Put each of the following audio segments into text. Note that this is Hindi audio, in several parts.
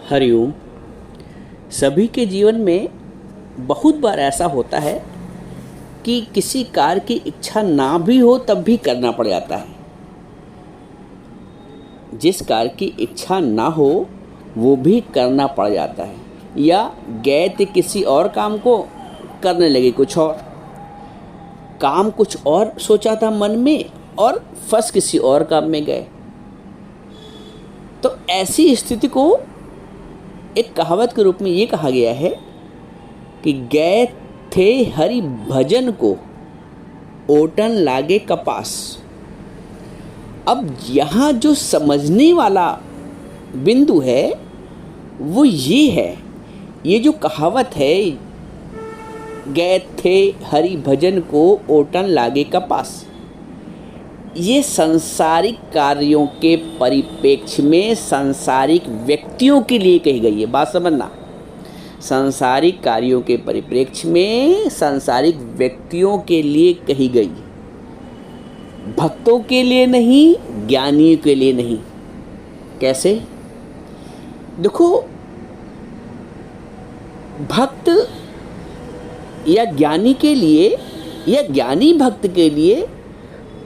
हरिओम। सभी के जीवन में बहुत बार ऐसा होता है कि किसी कार्य की इच्छा ना भी हो तब भी करना पड़ जाता है। जिस कार्य की इच्छा ना हो वो भी करना पड़ जाता है, या गए थे किसी और काम को, करने लगे कुछ और काम, कुछ और सोचा था मन में और फंस किसी और काम में गए। तो ऐसी स्थिति को एक कहावत के रूप में ये कहा गया है कि गए थे हरि भजन को, ओटन लागे कपास। अब यहाँ जो समझने वाला बिंदु है वो ये है, ये जो कहावत है, गए थे हरि भजन को ओटन लागे कपास, ये सांसारिक कार्यों के परिप्रेक्ष्य में सांसारिक व्यक्तियों के लिए कही गई है। बात समझना, सांसारिक कार्यों के परिप्रेक्ष्य में सांसारिक व्यक्तियों के लिए कही गई, भक्तों के लिए नहीं, ज्ञानियों के लिए नहीं। कैसे? देखो, भक्त या ज्ञानी के लिए या ज्ञानी भक्त के लिए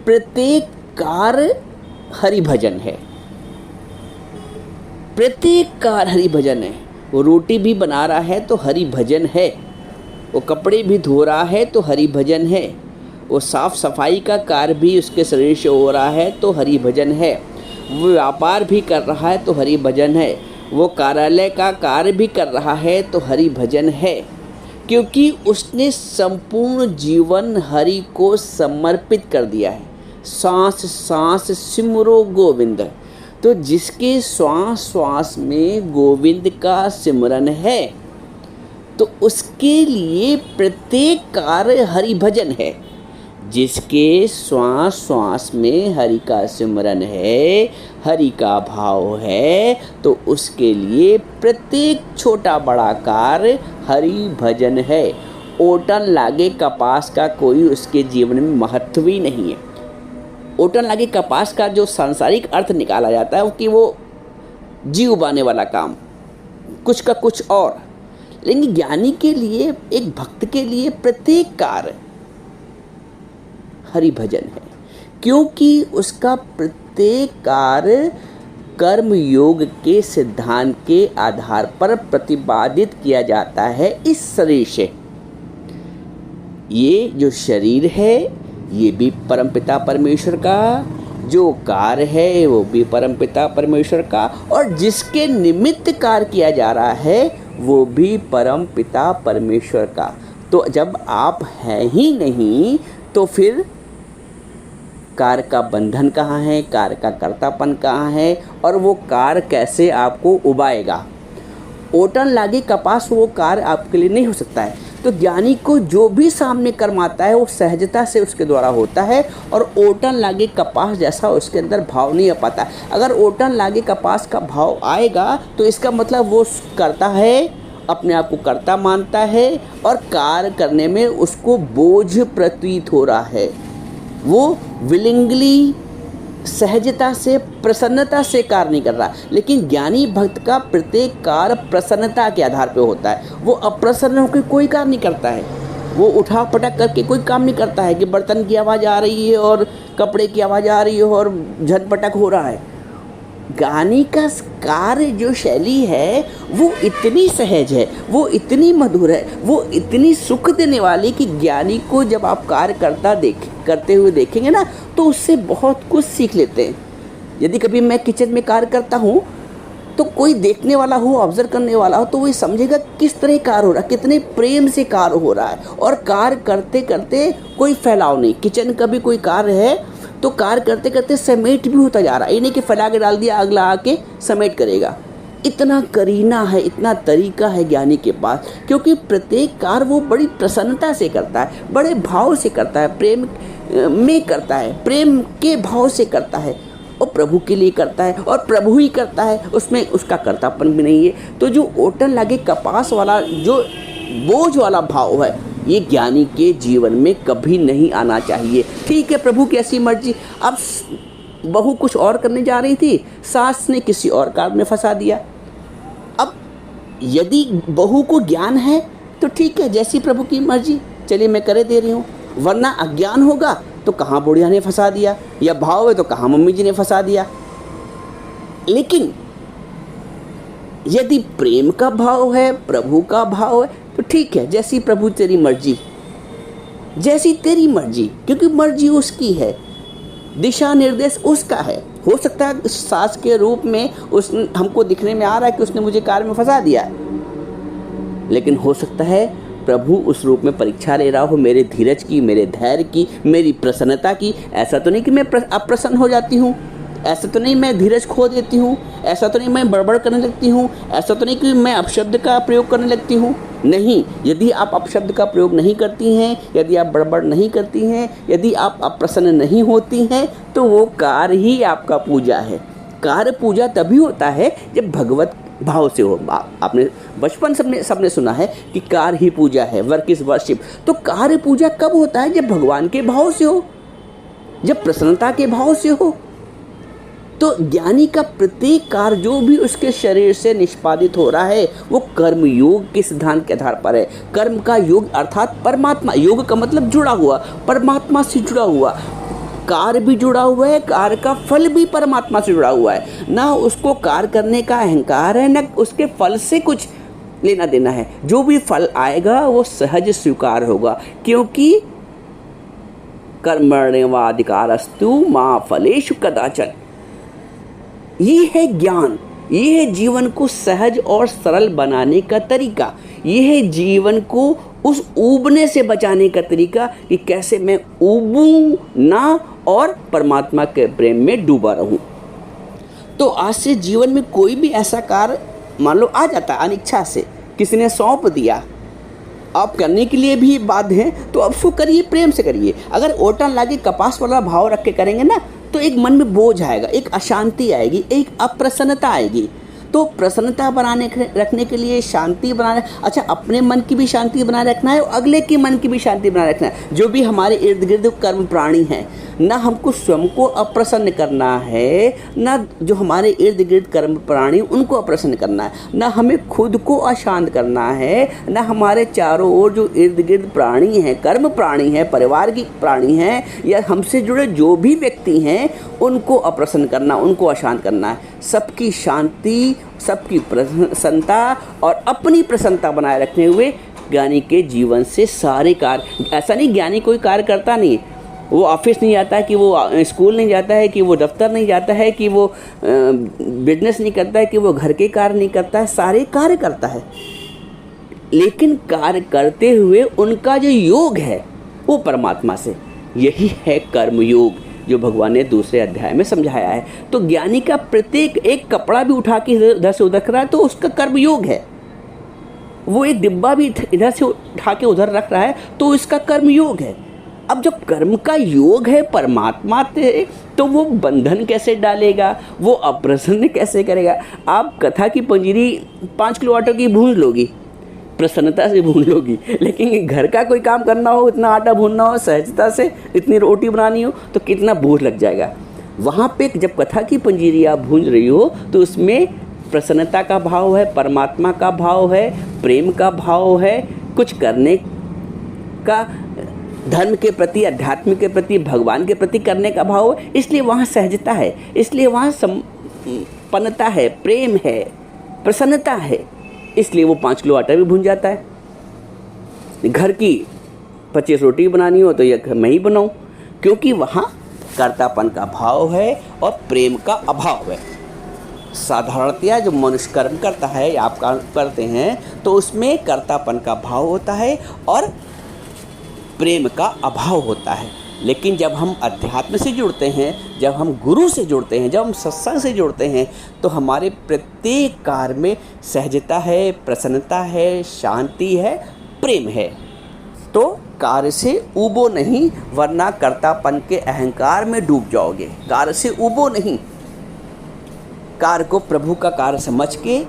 प्रत्येक कार्य हरि भजन है। प्रत्येक कार्य हरि भजन है। वो रोटी भी बना रहा है तो हरि भजन है, वो कपड़े भी धो रहा है तो हरि भजन है, वो साफ सफाई का कार्य भी उसके शरीर से हो रहा है तो हरि भजन है, वो व्यापार भी कर रहा है तो हरि भजन है, वो कार्यालय का कार्य भी कर रहा है तो हरि भजन है, क्योंकि उसने संपूर्ण जीवन हरि को समर्पित कर दिया है। सांस सांस सिमरो गोविंद। तो जिसके श्वास श्वास में गोविंद का सिमरन है तो उसके लिए प्रत्येक कार्य हरि भजन है। जिसके श्वास श्वास में हरि का सिमरन है, हरि का भाव है, तो उसके लिए प्रत्येक छोटा बड़ा कार्य हरि भजन है। ओटन लागे कपास का कोई उसके जीवन में महत्व ही नहीं है। ओटन लागे कपास का जो सांसारिक अर्थ निकाला जाता है कि वो जी उबाने वाला काम, कुछ का कुछ और। लेकिन ज्ञानी के लिए, एक भक्त के लिए प्रत्येक कार्य हरि भजन है, क्योंकि उसका प्रत्येक कार्य कर्म योग के सिद्धांत के आधार पर प्रतिपादित किया जाता है इस शरीर से। ये जो शरीर है ये भी परमपिता परमेश्वर का, जो कार्य है वो भी परमपिता परमेश्वर का, और जिसके निमित्त कार्य किया जा रहा है वो भी परमपिता परमेश्वर का। तो जब आप हैं ही नहीं तो फिर कार्य का बंधन कहाँ है, कार्य का कर्तापन कहाँ है, और वो कार्य कैसे आपको उबाएगा? ओटन लागे कपास वो कार्य आपके लिए नहीं हो सकता है। तो ज्ञानी को जो भी सामने कर्म आता है वो सहजता से उसके द्वारा होता है, और ओटन लागे कपास जैसा उसके अंदर भाव नहीं आ पाता। अगर ओटन लागे कपास का भाव आएगा तो इसका मतलब वो करता है, अपने आप को कर्ता मानता है, और कार्य करने में उसको बोझ प्रतीत हो रहा है। वो विलिंगली, सहजता से, प्रसन्नता से कार्य नहीं कर रहा। लेकिन ज्ञानी भक्त का प्रत्येक कार्य प्रसन्नता के आधार पर होता है। वो अप्रसन्न होकर कोई कार्य नहीं करता है। वो उठा पटक करके कोई काम नहीं करता है कि बर्तन की आवाज़ आ रही है और कपड़े की आवाज़ आ रही है और झटपटक हो रहा है। ज्ञानी का कार्य जो शैली है वो इतनी सहज है, वो इतनी मधुर है, वो इतनी सुख देने वाली कि ज्ञानी को जब आप कार्य करते हुए देखेंगे ना तो उससे बहुत कुछ सीख लेते हैं। यदि कभी मैं किचन में कार्य करता हूँ तो कोई देखने वाला हो, ऑब्जर्व करने वाला हो, तो वो समझेगा किस तरह कार्य हो रहा है, कितने प्रेम से कार्य हो रहा है, और कार्य करते करते कोई फैलाव नहीं। किचन का भी कोई कार्य है तो कार्य करते करते समेट भी होता जा रहा है, ये नहीं कि फैला के डाल दिया, अगला आके समेट करेगा। इतना करीना है, इतना तरीका है ज्ञानी के पास, क्योंकि प्रत्येक कार्य वो बड़ी प्रसन्नता से करता है, बड़े भाव से करता है, प्रेम में करता है, प्रेम के भाव से करता है, और प्रभु के लिए करता है, और प्रभु ही करता है, उसमें उसका कर्तापन भी नहीं है। तो जो ओटन लागे कपास वाला जो बोझ वाला भाव है ये ज्ञानी के जीवन में कभी नहीं आना चाहिए। ठीक है, प्रभु की ऐसी मर्जी। अब बहू कुछ और करने जा रही थी, सास ने किसी और काम में फंसा दिया। अब यदि बहू को ज्ञान है तो ठीक है, जैसी प्रभु की मर्जी, चलिए मैं करे दे रही हूँ। वरना अज्ञान होगा तो कहाँ बुढ़िया ने फंसा दिया, या भाव है तो कहाँ मम्मी जी ने फंसा दिया। लेकिन यदि प्रेम का भाव है, प्रभु का भाव है, तो ठीक है, जैसी प्रभु तेरी मर्जी, जैसी तेरी मर्जी, क्योंकि मर्जी उसकी है, दिशा निर्देश उसका है। हो सकता है सास के रूप में उस हमको दिखने में आ रहा है कि उसने मुझे कार में फंसा दिया, लेकिन हो सकता है प्रभु उस रूप में परीक्षा ले रहा हो, मेरे धीरज की, मेरे धैर्य की, मेरी प्रसन्नता की। ऐसा तो नहीं कि मैं अप्रसन्न हो जाती हूँ, ऐसा तो नहीं मैं धीरज खो देती हूँ, ऐसा तो नहीं मैं बड़बड़ करने लगती हूँ, ऐसा तो नहीं कि मैं अपशब्द का प्रयोग करने लगती हूँ। नहीं, यदि आप अपशब्द का प्रयोग नहीं करती हैं, यदि आप बड़बड़ नहीं करती हैं, यदि आप अप्रसन्न नहीं होती हैं, तो वो कार्य ही आपका पूजा है। कार्य पूजा तभी होता है जब भगवत भाव से हो। आपने बचपन सबने सुना है कि कार्य ही पूजा है, वर्क इज वर्शिप। तो कार्य पूजा कब होता है? जब भगवान के भाव से हो, जब प्रसन्नता के भाव से हो। तो ज्ञानी का प्रत्येक कार्य जो भी उसके शरीर से निष्पादित हो रहा है वो कर्म योग के सिद्धांत के आधार पर है। कर्म का योग अर्थात परमात्मा, योग का मतलब जुड़ा हुआ, परमात्मा से जुड़ा हुआ। कार्य भी जुड़ा हुआ है, कार्य का फल भी परमात्मा से जुड़ा हुआ है। ना उसको कार्य करने का अहंकार है, ना उसके फल से कुछ लेना देना है। जो भी फल आएगा वो सहज स्वीकार होगा, क्योंकि कर्मण्येवाधिकारस्तु मा फलेषु कदाचन। ये है ज्ञान, ये है जीवन को सहज और सरल बनाने का तरीका, ये है जीवन को उस ऊबने से बचाने का तरीका कि कैसे मैं ऊबूं ना और परमात्मा के प्रेम में डूबा रहूं। तो आज से जीवन में कोई भी ऐसा कार्य मान लो आ जाता है अनिच्छा से, किसी ने सौंप दिया, आप करने के लिए भी बाध्य हैं, तो अब उसको करिए, प्रेम से करिए। अगर ओटन लागे कपास वाला भाव रख के करेंगे ना, तो एक मन में बोझ आएगा, एक अशांति आएगी, एक अप्रसन्नता आएगी। तो प्रसन्नता बनाने रखने के लिए, शांति बनाने, अच्छा अपने मन की भी शांति बनाए रखना है और अगले के मन की भी शांति बनाए रखना है। जो भी हमारे इर्द गिर्द कर्म प्राणी हैं, ना हमको स्वयं को अप्रसन्न करना है, ना जो हमारे इर्द गिर्द कर्म प्राणी उनको अप्रसन्न करना है, ना हमें खुद को अशांत करना है, ना हमारे चारों ओर जो इर्द गिर्द प्राणी हैं, कर्म प्राणी हैं, परिवार की प्राणी हैं, या हमसे जुड़े जो भी व्यक्ति हैं उनको अप्रसन्न करना, उनको अशांत करना है। सबकी शांति, सबकी प्रसन्नता और अपनी प्रसन्नता बनाए रखने हुए ज्ञानी के जीवन से सारे कार्य। ऐसा नहीं ज्ञानी कोई कार्य करता नहीं, वो ऑफिस नहीं जाता है, कि वो स्कूल नहीं जाता है, कि वो दफ्तर नहीं जाता है, कि वो बिजनेस नहीं करता है, कि वो घर के कार्य नहीं करता है, सारे कार्य करता है। लेकिन कार्य करते हुए उनका जो योग है वो परमात्मा से, यही है कर्म योग जो भगवान ने दूसरे अध्याय में समझाया है। तो ज्ञानी का प्रत्येक एक कपड़ा भी उठा के इधर से उधर रहा है तो उसका कर्म योग है। वो एक डिब्बा भी इधर से उठा के उधर रख रहा है तो इसका कर्म योग है। अब जब कर्म का योग है परमात्मा से, तो वो बंधन कैसे डालेगा, वो अप्रसन्न कैसे करेगा। आप कथा की पंजीरी 5 किलो आटे की भून लोगी, प्रसन्नता से भून लोगी, लेकिन घर का कोई काम करना हो, इतना आटा भूनना हो, सहजता से इतनी रोटी बनानी हो, तो कितना बोझ लग जाएगा। वहाँ पे जब कथा की पंजीरी आप भून रही हो तो उसमें प्रसन्नता का भाव है, परमात्मा का भाव है, प्रेम का भाव है, कुछ करने का, धर्म के प्रति, अध्यात्म के प्रति, भगवान के प्रति करने का भाव है। इसलिए वहाँ सहजता है, इसलिए वहाँ संपन्नता है, प्रेम है, प्रसन्नता है। इसलिए वो 5 किलो आटा भी भून जाता है। घर की 25 रोटी बनानी हो तो ये मैं ही बनाऊँ, क्योंकि वहाँ कर्तापन का भाव है और प्रेम का अभाव है। साधारणतया जो मनुष्य कर्म करता है या आप कर्म करते हैं तो उसमें कर्तापन का भाव होता है और प्रेम का अभाव होता है। लेकिन जब हम अध्यात्म से जुड़ते हैं, जब हम गुरु से जुड़ते हैं, जब हम सत्संग से जुड़ते हैं, तो हमारे प्रत्येक कार्य में सहजता है, प्रसन्नता है, शांति है, प्रेम है। तो कार्य से उबो नहीं, वरना कर्तापन के अहंकार में डूब जाओगे। कार्य से उबो नहीं, कार्य को प्रभु का कार्य समझ के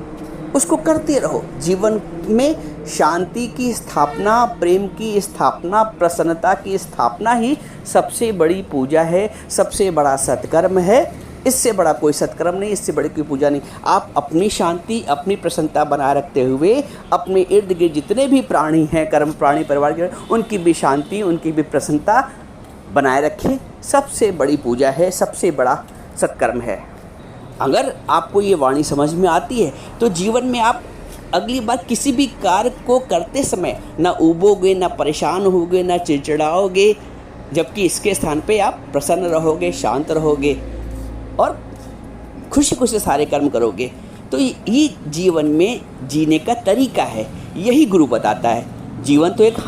उसको करते रहो। जीवन में शांति की स्थापना, प्रेम की स्थापना, प्रसन्नता की स्थापना ही सबसे बड़ी पूजा है, सबसे बड़ा सत्कर्म है। इससे बड़ा कोई सत्कर्म नहीं, इससे बड़ी कोई पूजा नहीं। आप अपनी शांति, अपनी प्रसन्नता बनाए रखते हुए अपने इर्द गिर्द जितने भी प्राणी हैं, कर्म प्राणी परिवार के, उनकी भी शांति, उनकी भी प्रसन्नता बनाए रखें। सबसे बड़ी पूजा है, सबसे बड़ा सत्कर्म है। अगर आपको ये वाणी समझ में आती है तो जीवन में आप अगली बार किसी भी कार्य को करते समय ना ऊबोगे, ना परेशान होगे, ना चिड़चिड़ाओगे, जबकि इसके स्थान पे आप प्रसन्न रहोगे, शांत रहोगे और खुशी खुशी सारे कर्म करोगे। तो ये जीवन में जीने का तरीका है, यही गुरु बताता है। जीवन तो एक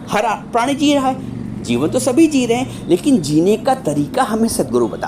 हर प्राणी जी रहा है, जीवन तो सभी जी रहे हैं, लेकिन जीने का तरीका हमें सद्गुरु बताता है।